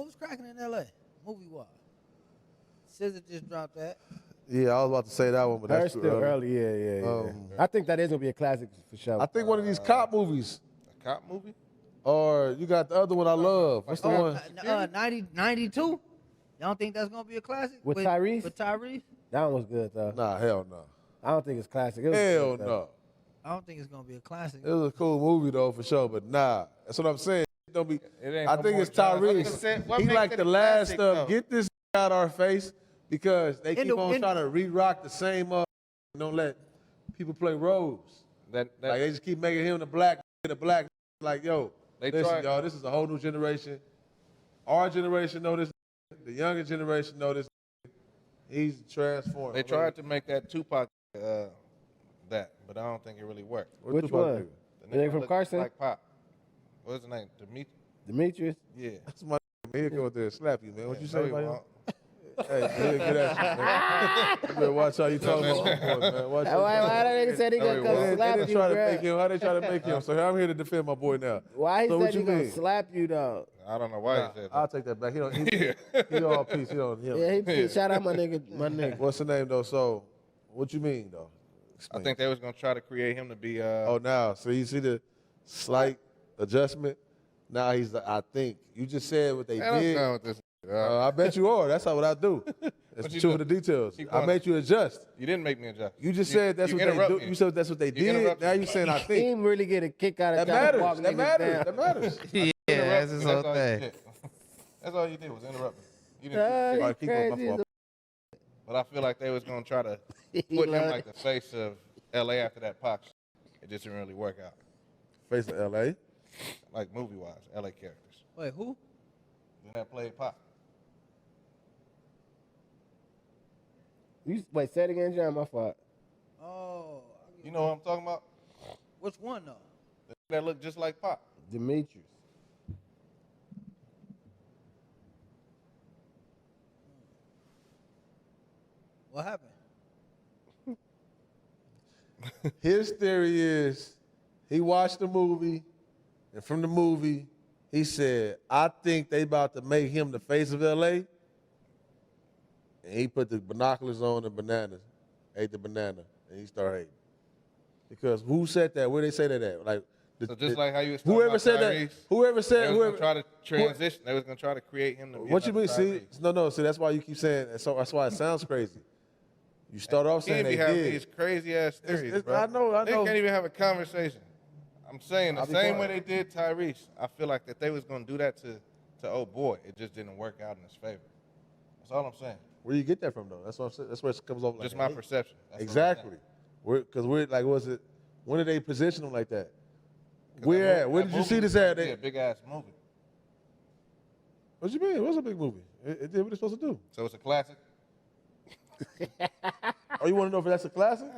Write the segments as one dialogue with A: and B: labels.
A: What was cracking in L.A. movie-wise? SZA just dropped that.
B: Yeah, I was about to say that one, but
C: Hers
B: that's too
C: still
B: early.
C: Yeah. I think that is gonna be a classic for sure.
B: I think one of these cop movies,
D: A cop movie?
B: or you got the other one I love. What's the one?
A: 92? Y'all don't think that's gonna be a classic?
C: With Tyrese?
A: With Tyrese?
C: That one was good though.
B: Nah, hell no.
C: I don't think it's classic. It was
B: Hell
C: good, though.
B: no.
A: I don't think it's gonna be a classic.
B: It was a cool movie though, for sure. But nah, that's what I'm saying. Don't be.
D: ain't
B: I
D: no
B: think
D: more
B: it's
D: John.
B: Tyrese.
D: What
B: He
D: makes
B: like
D: it
B: the
D: a
B: last
D: classic,
B: of
D: though?
B: get this out our face because they
A: In
B: keep
A: the-
B: on
A: in-
B: trying to re-rock the same. Don't let people play roles.
D: That
B: Like they just keep making him the black. Like yo,
D: They
B: listen,
D: tried-
B: y'all. This is a whole new generation. Our generation know this. The younger generation know this. He's transformed.
D: They tried to make that Tupac that, but I don't think it really worked.
B: What
C: Which
B: Tupac
C: one?
B: do?
D: The
C: nigga from
D: looked
C: Carson?
D: Like Pop. What's his name?
C: Demetrius?
D: Yeah.
B: That's my. He'll come out there and slap you, man. What you
D: No,
B: say
D: he
B: about him?
D: won't.
B: Hey, he'll get at you, man. You better watch how you talk about my boy, man. Watch how you
C: Why
B: talk.
C: that nigga said he gonna
D: No, he
C: come
D: won't.
B: They
C: slap
B: didn't
C: you,
B: try to
C: bro?
B: make him. How they try to make him? So I'm here to defend my boy now.
C: Why he
B: So
C: said
B: what
C: he
B: you
C: gonna
B: mean?
C: slap you though?
D: I don't know why he said that.
B: I'll take that back. He don't. He all peace. He don't.
C: Yeah, he shout out my nigga.
B: What's the name though? So, what you mean though?
D: I
B: Explain.
D: think they was gonna try to create him to be.
B: Oh, now, so you see the slight adjustment. Now he's the. I think you just said what they
D: Man, I'm
B: did.
D: done with this.
B: I bet you are. That's how what I do. It's
D: What you
B: two
D: do?
B: of the details.
D: Keep
B: I
D: going.
B: made you adjust.
D: You didn't make me adjust.
B: You just said that's what they
D: interrupt
B: do.
D: me.
B: You said that's what they did.
D: interrupt
B: Now
D: me.
B: you saying I
C: He
B: think.
C: didn't really get a kick out of
B: That
C: trying to walk
B: matters. That
C: niggas
B: matters.
C: down.
B: That matters.
A: Yeah,
D: Interrupt
A: that's
D: me.
A: his
D: That's
A: whole
D: all you
A: thing.
D: did. That's all you did was interrupt me. You
C: Nah,
D: didn't.
C: he
B: All right, keep going, my
C: crazy
B: fault.
D: But I feel like they was gonna try to
C: He
D: put him
C: love
D: like the face of LA after that Pac shit. It just didn't really work out.
B: Face of L.A.
D: Like movie wise, LA characters.
A: Wait, who?
D: Then that played Pac.
C: Wait, say it again, John. My fault.
A: Oh,
D: You know what I'm talking about?
A: which one though?
D: That look just like Pac.
C: Demetrius.
A: What happened?
B: His theory is he watched the movie, and from the movie, he said, I think they about to make him the face of L.A. And he put the binoculars on and bananas, ate the banana, and he started hating. Because who said that? Where they say that at? Like,
D: So just like how you was talking
B: whoever
D: about
B: said
D: Tyrese,
B: that, whoever said,
D: they was
B: whoever,
D: gonna try to transition. They was gonna try to create him to be
B: what you mean?
D: another
B: See,
D: Tyrese.
B: no, see, that's why you keep saying, so that's why it sounds crazy. You start off
D: He
B: saying
D: can't be
B: they
D: having
B: did.
D: these crazy ass theories,
B: it's-
D: bro.
B: I know.
D: They can't even have a conversation. I'm saying the
B: I'll be
D: same way
B: quiet.
D: they did Tyrese. I feel like that they was gonna do that to old boy. It just didn't work out in his favor. That's all I'm saying.
B: Where you get that from, though? That's what I'm saying. That's where it comes off like
D: Just my
B: hate.
D: perception. That's what I'm
B: Exactly.
D: saying.
B: Because we're like, was it? When did they position him like that?
D: 'Cause
B: Where
D: that
B: at? Where
D: that
B: did you
D: movie
B: see this
D: was
B: at?
D: supposed to be a big ass movie.
B: What you mean? It was a big movie. It did what it's supposed to do.
D: So it's a classic.
B: Oh, you want to know if that's a classic?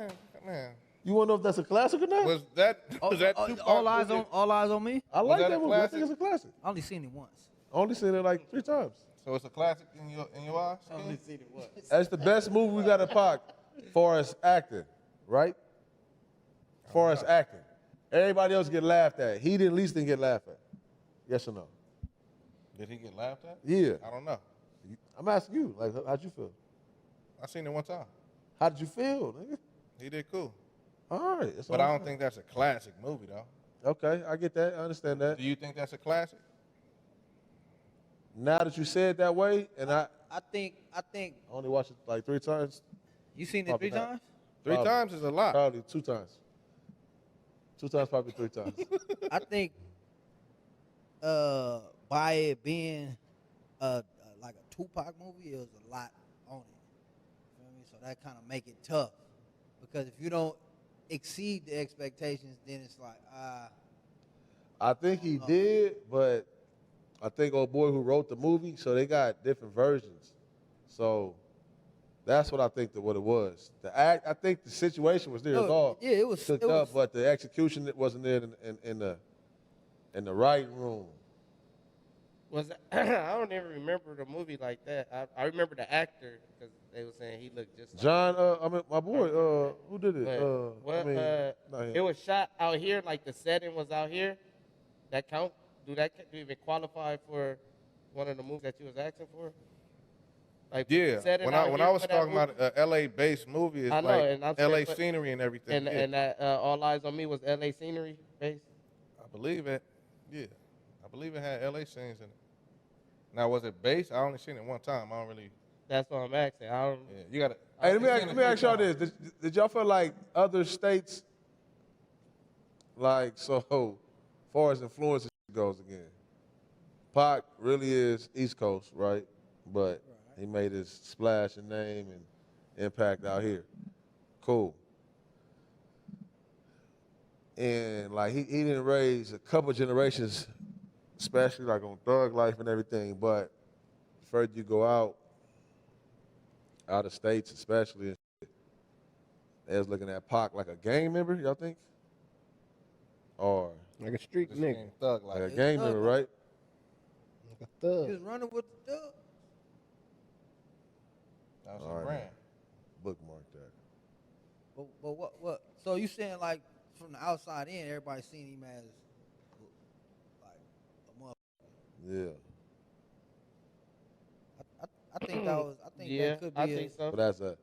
D: Man,
B: You want to know if that's a classic or not?
D: was that Tupac
A: all eyes
D: movie?
A: on all eyes on me.
B: I like
D: that
B: that
D: a
B: movie. I
D: classic?
B: think it's a classic.
A: I only seen it once.
B: I only seen it like 3 times.
D: So it's a classic in your eyes. Ken?
A: seen it once.
B: That's the best movie we got at Pac, far as acting, right? Far as acting. Everybody else get laughed at. He at least didn't get laughed at. Yes or no?
D: Did he get laughed at?
B: Yeah.
D: I don't know.
B: I'm asking you, like, how'd you feel?
D: I seen it one time.
B: How did you feel, nigga?
D: He did cool.
B: All right. That's
D: But
B: all
D: I
B: I'm
D: don't think that's a classic movie though.
B: saying. Okay, I get that. I understand that.
D: Do you think that's a classic?
B: Now that you said it that way, and I
A: I think
B: only watched it like 3 times,
A: you seen it
B: Probably
A: 3
B: not.
A: times.
D: Three
B: Probably.
D: times is a lot.
B: probably 2 times. 2 times, probably 3 times.
A: I think by it being like a Tupac movie, it was a lot on it. You feel me? So that kind of make it tough because if you don't exceed the expectations, then it's like
B: I think he did, but I think old boy who wrote the movie, so they got different versions. So that's what I think that what it was. The act, I think the situation was there. It's all
A: yeah, it was
B: cooked up, but the execution it wasn't there in the right room.
E: Was I don't even remember the movie like that. I remember the actor because they were saying he looked just like
B: John, I mean my boy, who did it?
E: But,
B: I mean, not him.
E: it was shot out here, like the setting was out here. That count? Do that even qualify for one of the movies that you was asking for? Like
D: Yeah,
E: set it
D: when
E: out
D: I
E: here
D: was
E: for that
D: talking
E: movie?
D: about LA based movie, it's
E: I know,
D: like
E: and I'm saying,
D: LA
E: but-
D: scenery and everything. Yeah.
E: And that All Eyes on Me was LA scenery based.
D: I believe it. Yeah, I believe it had LA scenes in it. Now was it based? I only seen it one time. I don't really.
E: That's what I'm asking. I don't.
D: Yeah, you gotta.
B: Hey,
D: I've
B: let
D: seen
B: me
D: it
B: ask
D: three
B: y'all
D: times.
B: this. Did y'all feel like other states, like, so far as influence goes again, Pac really is East Coast, right? But he made his splash and name and impact out here. Cool. And like he didn't raise a couple generations, especially like on thug life and everything, but the further you go out of states especially, and shit, they was looking at Pac like a gang member, y'all think? Or
C: Like a street
D: This
C: nigga.
D: game thug
B: like a
D: life.
B: gang
A: thug
B: member,
A: life.
B: right?
C: Like a
A: He
C: thug.
A: was running with the dub.
D: That was
B: All
D: his
B: right.
D: brand.
B: Bookmark that.
A: But what? So you saying like from the outside in, everybody seen him as like a motherfucker.
B: Yeah.
A: I think that was. I think
E: Yeah,
A: that could be.
E: I think so.
B: But as a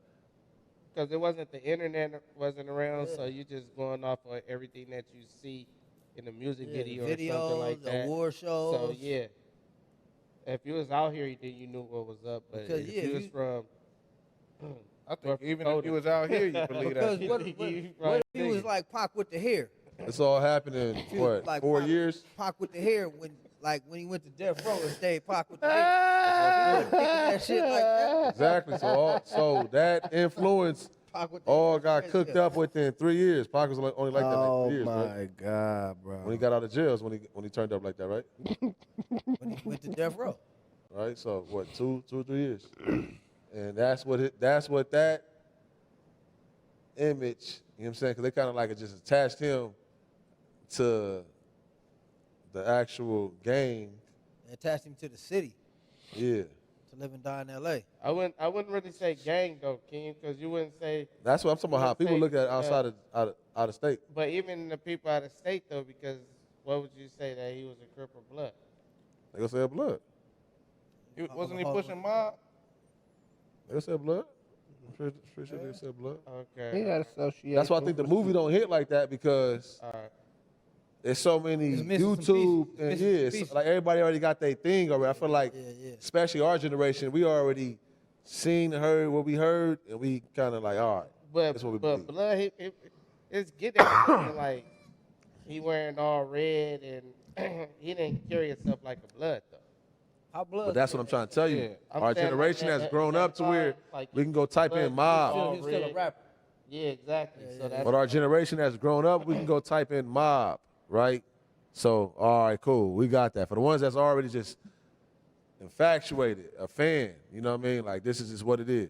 E: Because it wasn't the internet wasn't around,
A: Yeah.
E: so you just going off of everything that you see in the music
A: Yeah,
E: video
A: videos,
E: or something like that.
A: award shows.
E: So yeah, if you was out here, then you knew what was up. But
A: Because,
E: if
A: yeah,
E: you was
A: you-
E: from,
D: I think
E: North
D: even if
E: Dakota.
D: you was out here, you believe
A: Because
D: that.
A: what
E: You
A: if
E: right,
A: he was
E: nigga.
A: like Pac with the hair?
B: it's all happened in
A: If he was
B: what,
A: like
B: 4
A: Pac-
B: years?
A: Pac with the hair when he went to Death Row and stayed Pac with the hair. He wasn't thinking that shit like that.
B: Exactly. So that influence
A: Pac with the
B: all
A: hair.
B: got
A: Crazy,
B: cooked
A: yeah.
B: up within 3 years. Pac was only like that
C: Oh
B: like 3 years,
C: my
B: right?
C: God, bro.
B: When he got out of jail is when he turned up like that, right?
A: When he went to Death Row.
B: Right. So what, two or 3 years, and that's what that image. You know what I'm saying? Because they kind of like it just attached him to the actual game.
A: They attached him to the city
B: Yeah.
A: to live and die in L.A.
E: I wouldn't really say gang though, King, because you wouldn't say.
B: That's what I'm talking about. How
E: Let's
B: people
E: say,
B: look at it outside of out of state.
E: But even the people out of state though, because what would you say that he was a Crip or Blood?
B: They gonna say blood.
D: Wasn't he pushing mob?
B: They gonna say blood. I'm pretty sure they said blood.
E: Okay.
C: He had association.
B: That's why I think the movie don't hit like that because
E: All right.
B: there's so many
A: It's missing some
B: YouTube
A: pieces.
B: and
A: Missing
B: yeah,
A: some
B: it's
A: pieces.
B: like everybody already got their thing already. I feel like,
A: Yeah.
B: especially our generation, we already seen, heard what we heard, and we kind of like, all right,
E: But
B: that's what we
E: but
B: believe.
E: Blood, it's getting like he wearing all red and he didn't carry himself like a Blood though.
A: How blood?
B: But that's what I'm trying to tell you.
D: Yeah.
E: I'm
B: Our
E: saying like
B: generation
E: that-
B: has grown
E: that
B: up to where
E: vibe, like
B: we can go type
E: Blood,
B: in mob.
E: all
A: He's still a
E: red.
A: rapper.
E: Yeah, exactly. So that's
B: But our generation has grown up, we can go type in mob, right? So, all right, cool, we got that. For the ones that's already just infatuated, a fan, you know what I mean? Like, this is just what it is.